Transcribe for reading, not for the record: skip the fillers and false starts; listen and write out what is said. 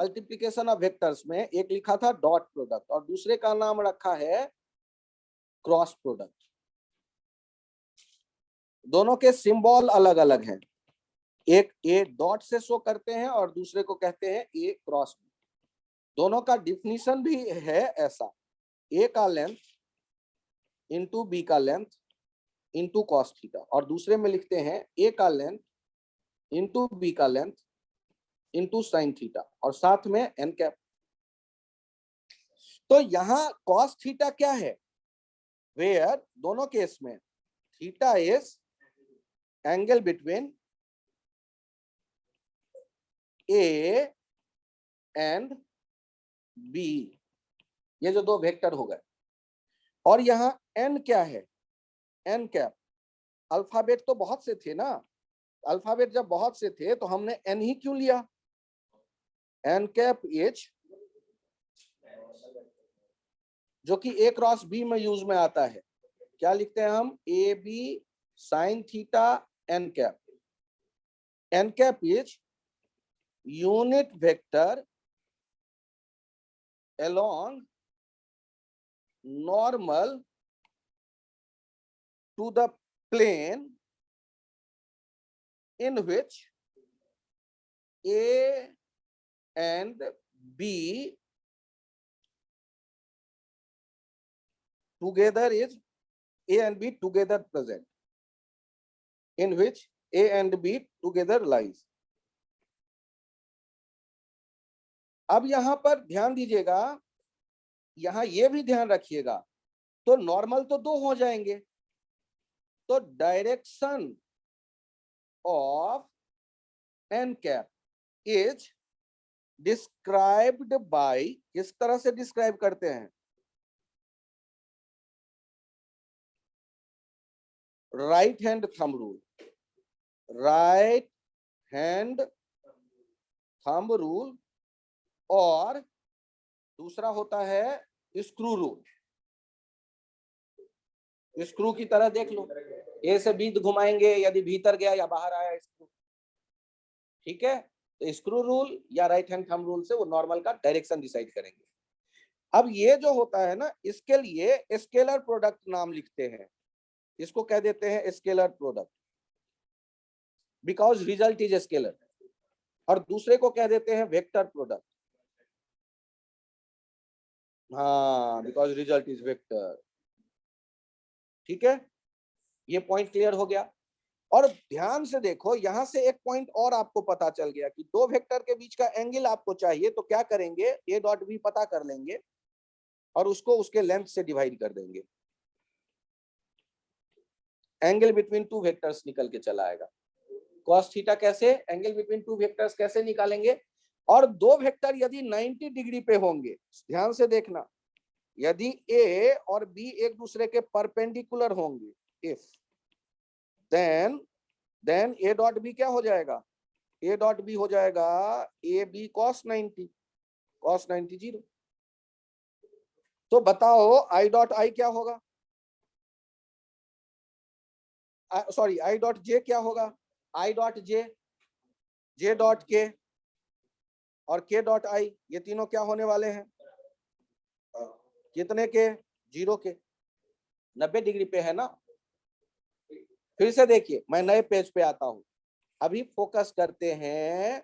Multiplication of vectors में एक लिखा था डॉट प्रोडक्ट और दूसरे का नाम रखा है क्रॉस प्रोडक्ट। दोनों के सिंबल अलग अलग हैं, एक ए डॉट से शो करते हैं और दूसरे को कहते हैं ए क्रॉस। दोनों का डिफिनीशन भी है ऐसा, ए का लेंथ इंटू बी का लेंथ इंटू कॉस थीटा, और दूसरे में लिखते हैं ए का लेंथ इंटू बी का लेंथ इंटू साइन थीटा और साथ में एन कैप। तो यहां कॉस थीटा क्या है, वेयर दोनों केस में theta is angle between A and B, ये जो दो वेक्टर हो गए। और यहाँ एन क्या है, एन कैप। अल्फाबेट तो बहुत से थे ना, अल्फाबेट जब बहुत से थे तो हमने एन ही क्यों लिया, एन कैप एच, जो कि ए क्रॉस बी में यूज में आता है। क्या लिखते हैं हम, A B sine theta N cap. N cap is unit vector along normal to the plane in which A and B together is A and B together present, in which A and B together lies। अब यहां पर ध्यान दीजिएगा, यहां ये भी ध्यान रखिएगा, तो नॉर्मल तो दो हो जाएंगे, तो direction of N cap is described by, किस तरह से डिस्क्राइब करते हैं, right hand thumb rule, right hand thumb rule, और दूसरा होता है स्क्रू रूल। स्क्रू की तरह देख लो, ए से बी घुमाएंगे, यदि भीतर गया या बाहर आया स्क्रू, ठीक है, तो स्क्रू रूल या राइट हैंड थंब रूल से वो नॉर्मल का डायरेक्शन डिसाइड करेंगे। अब ये जो होता है ना, इसके लिए स्केलर प्रोडक्ट नाम लिखते हैं, इसको कह देते हैं scalar product, because result is scalar, और दूसरे को कह देते हैं वेक्टर प्रोडक्ट, हाँ, बिकॉज रिजल्ट इज वेक्टर। ठीक है, ये पॉइंट क्लियर हो गया। और ध्यान से देखो, यहां से एक पॉइंट और आपको पता चल गया कि दो वेक्टर के बीच का एंगल आपको चाहिए, तो क्या करेंगे, ए डॉट बी पता कर लेंगे और उसको उसके लेंथ से डिवाइड कर देंगे, एंगल बिटवीन टू वेक्टर्स निकल के चला आएगा। कॉस थीटा कैसे, एंगल बिटवीन टू वेक्टर्स कैसे निकालेंगे, और दो वेक्टर यदि 90 डिग्री पे होंगे, ध्यान से देखना, यदि ए और बी एक दूसरे के परपेंडिकुलर होंगे, if then A dot B क्या हो जाएगा, ए डॉट बी हो जाएगा A B cos 90, cos 90 zero. तो बताओ आई डॉट आई क्या होगा, सॉरी आई डॉट जे क्या होगा, I dot J, J dot के और के डॉट आई, ये तीनों क्या होने वाले हैं, कितने के, जीरो के, 90 डिग्री पे है ना। फिर से देखिए, मैं नए पेज पे आता हूं, अभी फोकस करते हैं